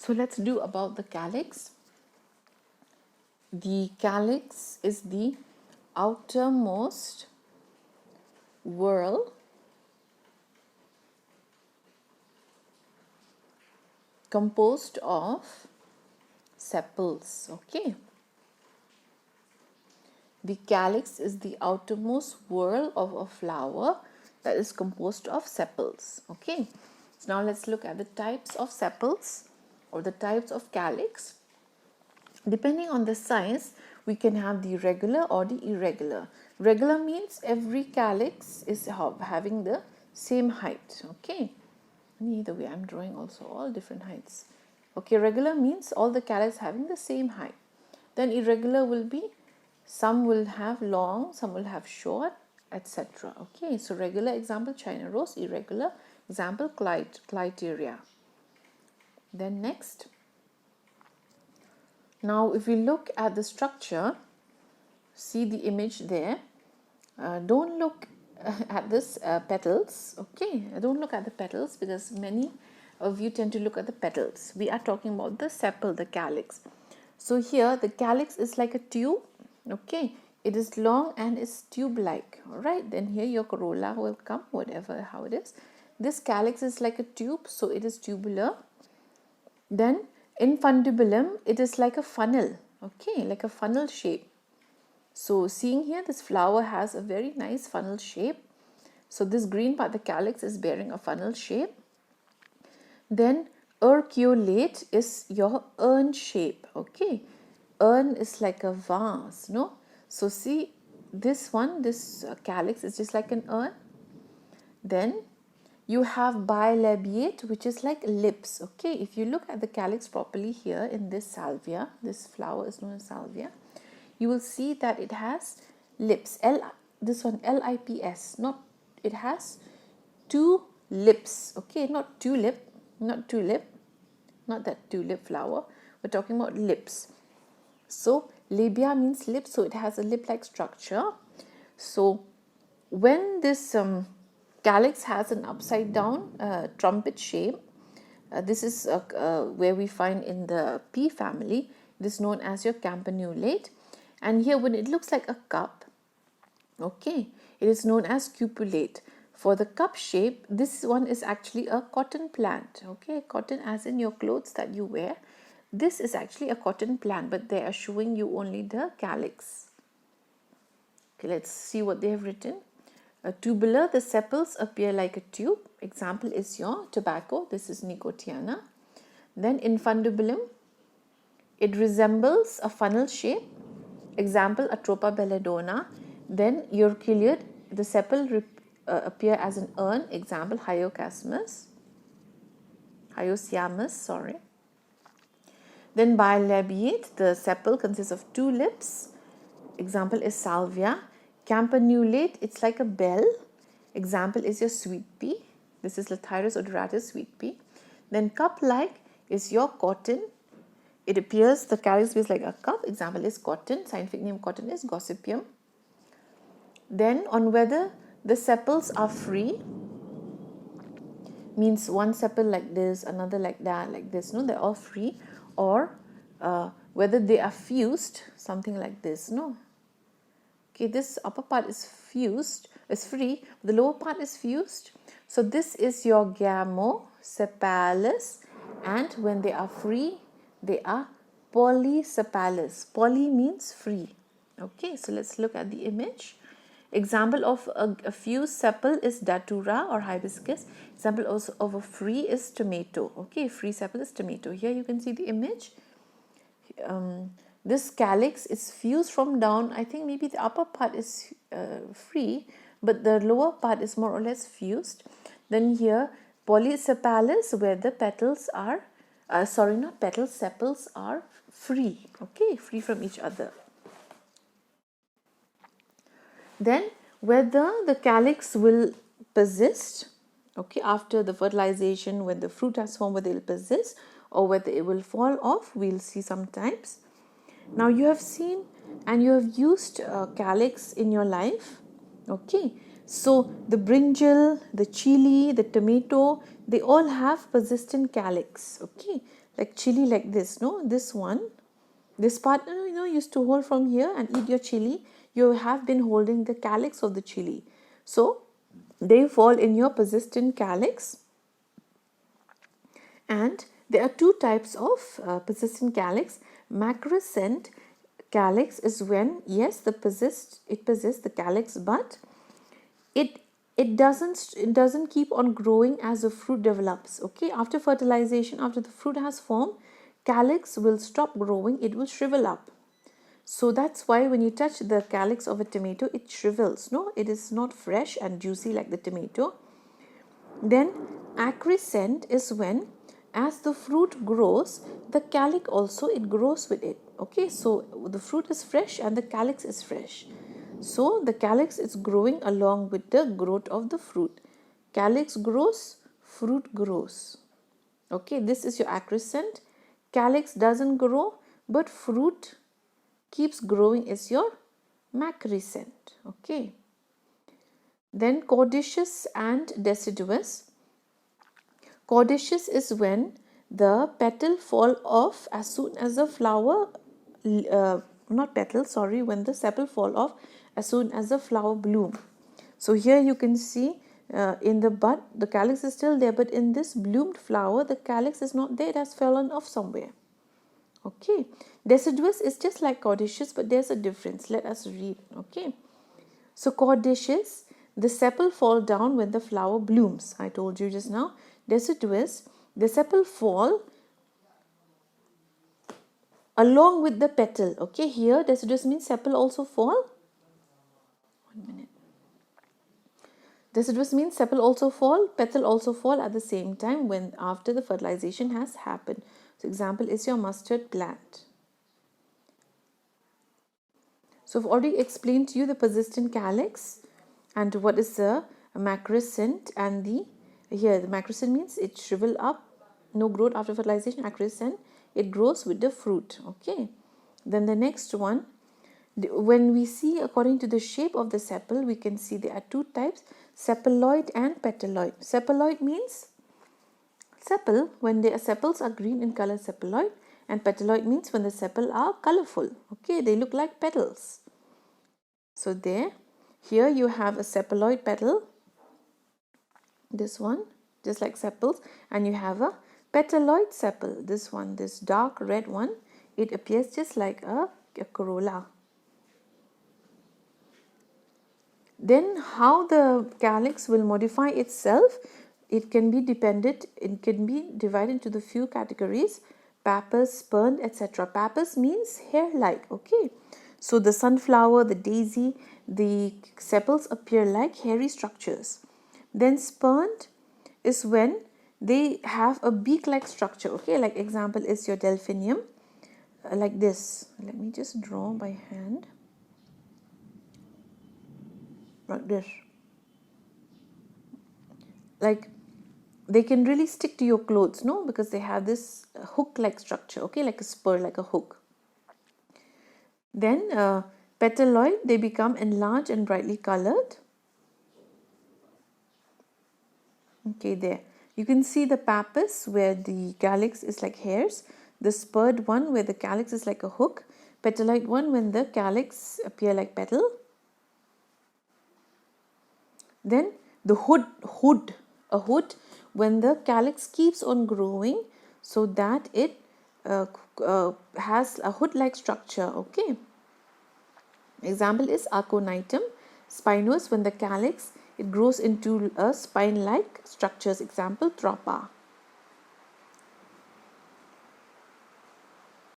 So let's do about the calyx. The calyx is the outermost whorl composed of sepals. Okay. The calyx is the outermost whorl of a flower that is composed of sepals. Okay. So now let's look at the types of sepals or the types of calyx. Depending on the size, we can have the regular or the irregular. Regular means every calyx is having the same height. Okay. Either way, I'm drawing also all different heights. Okay, regular means all the calyx having the same height. Then irregular will be some will have long, some will have short, etc. Okay, so regular example China rose, irregular example Clyteria. Then next, now if we look at the structure, see the image there. Don't look at this petals. Okay, don't look at the petals because many of you tend to look at the petals. We are talking about the sepal, the calyx. So here the calyx is like a tube. Okay, it is long and is tube-like. All right, then here your corolla will come, whatever how it is. This calyx is like a tube, so it is tubular. Then infundibulum, it is like a funnel. Okay, like a funnel shape. So seeing here, this flower has a very nice funnel shape. So this green part, the calyx, is bearing a funnel shape. Then urceolate is your urn shape. Okay, urn is like a vase, no? So see this one, this calyx is just like an urn. Then you have bilabiate, which is like lips. Okay, if you look at the calyx properly here in this salvia, this flower is known as salvia, you will see that it has lips. This one lips, not, it has two lips. Okay, not tulip, not tulip, not that tulip flower. We're talking about lips. So labia means lips, so it has a lip-like structure. So when this calyx has an upside down trumpet shape, this is where we find in the pea family. This is known as your campanulate. And here when it looks like a cup, okay, it is known as cupulate. For the cup shape, this one is actually a cotton plant. Okay, cotton as in your clothes that you wear. This is actually a cotton plant, but they are showing you only the calyx. Okay, let's see what they have written. Tubular, the sepals appear like a tube. Example is your tobacco. This is Nicotiana. Then infundibulum, it resembles a funnel shape. Example, Atropa belladonna. Then urceolate, the sepal appear as an urn. Example, Hyoscyamus. Sorry. Then bilabiate, the sepal consists of two lips. Example is salvia. Campanulate, it's like a bell. Example is your sweet pea. This is Lathyrus odoratus sweet pea. Then cup-like is your cotton. It appears, the calyx appears like a cup. Example is cotton. Scientific name cotton is Gossypium. Then on whether the sepals are free, means one sepal like this, another like that, like this. No, they're all free. Or whether they are fused, something like this. No. Okay, this upper part is fused, is free. The lower part is fused. So this is your gamosepalous, and when they are free, they are polysepalous. Poly means free. Okay, so let's look at the image. Example of a fused sepal is datura or hibiscus. Example also of a free is tomato. Okay, free sepal is tomato. Here you can see the image. This calyx is fused from down. I think maybe the upper part is free, but the lower part is more or less fused. Then here polysepalous, where the petals are, not petals, sepals are free. Okay, free from each other. Then whether the calyx will persist, okay, after the fertilization, when the fruit has formed, whether it will persist or whether it will fall off, we'll see sometimes. Now you have seen and you have used calyx in your life. Okay, so the brinjal, the chili, the tomato, they all have persistent calyx. Okay, like chili like this, no? This one, this part, used to hold from here and eat your chili. You have been holding the calyx of the chili. So they fall in your persistent calyx. And there are two types of persistent calyx. Macrescent calyx is when, yes, it persists the calyx, but it doesn't keep on growing as the fruit develops. Okay, after fertilization, after the fruit has formed, calyx will stop growing, it will shrivel up. So that's why when you touch the calyx of a tomato, it shrivels. No, it is not fresh and juicy like the tomato. Then acrescent is when, as the fruit grows, the calyx also it grows with it. Okay, so the fruit is fresh and the calyx is fresh. So the calyx is growing along with the growth of the fruit. Calyx grows, fruit grows. Okay, this is your acrescent. Calyx doesn't grow, but fruit keeps growing is your macrescent. Okay. Then caudaceous and deciduous. Caudaceous is when the petal fall off as soon as the flower, not petal, sorry, when the sepal fall off as soon as the flower bloom. So here you can see in the bud, the calyx is still there, but in this bloomed flower, the calyx is not there, it has fallen off somewhere. Okay, deciduous is just like caudaceous, but there's a difference. Let us read. Okay, so caudaceous, the sepal fall down when the flower blooms. I told you just now. Deciduous, the sepal fall along with the petal. Okay, here deciduous means sepal also fall. 1 minute. Deciduous means sepal also fall, petal also fall at the same time when after the fertilization has happened. So example is your mustard plant. So I've already explained to you the persistent calyx and what is the macrescent, and the macrescent means it shrivel up, no growth after fertilization. Acrescent, it grows with the fruit. Okay, then the next one, when we see according to the shape of the sepal, we can see there are two types, sepaloid and petaloid. Sepaloid means sepal, when the sepals are green in color, sepaloid, and petaloid means when the sepal are colorful. Okay, they look like petals. So here you have a sepaloid petal, this one, just like sepals, and you have a petaloid sepal, this one, this dark red one, it appears just like a corolla. Then how the calyx will modify itself, it can be divided into the few categories: pappus, spurn, etc. Pappus means hair-like. Okay, so the sunflower, the daisy, the sepals appear like hairy structures. Then spurned is when they have a beak-like structure. Okay, like example is your delphinium, like this. Let me just draw by hand. Like this. Like they can really stick to your clothes, no? Because they have this hook-like structure, okay, like a spur, like a hook. Then petaloid, they become enlarged and brightly colored. Okay, there. You can see the pappus where the calyx is like hairs, the spurred one where the calyx is like a hook, petaloid one when the calyx appear like petal. Then the hood, a hood when the calyx keeps on growing so that it has a hood-like structure. Okay. Example is aconitum. Spinous when the calyx it grows into a spine-like structures. Example, thropa.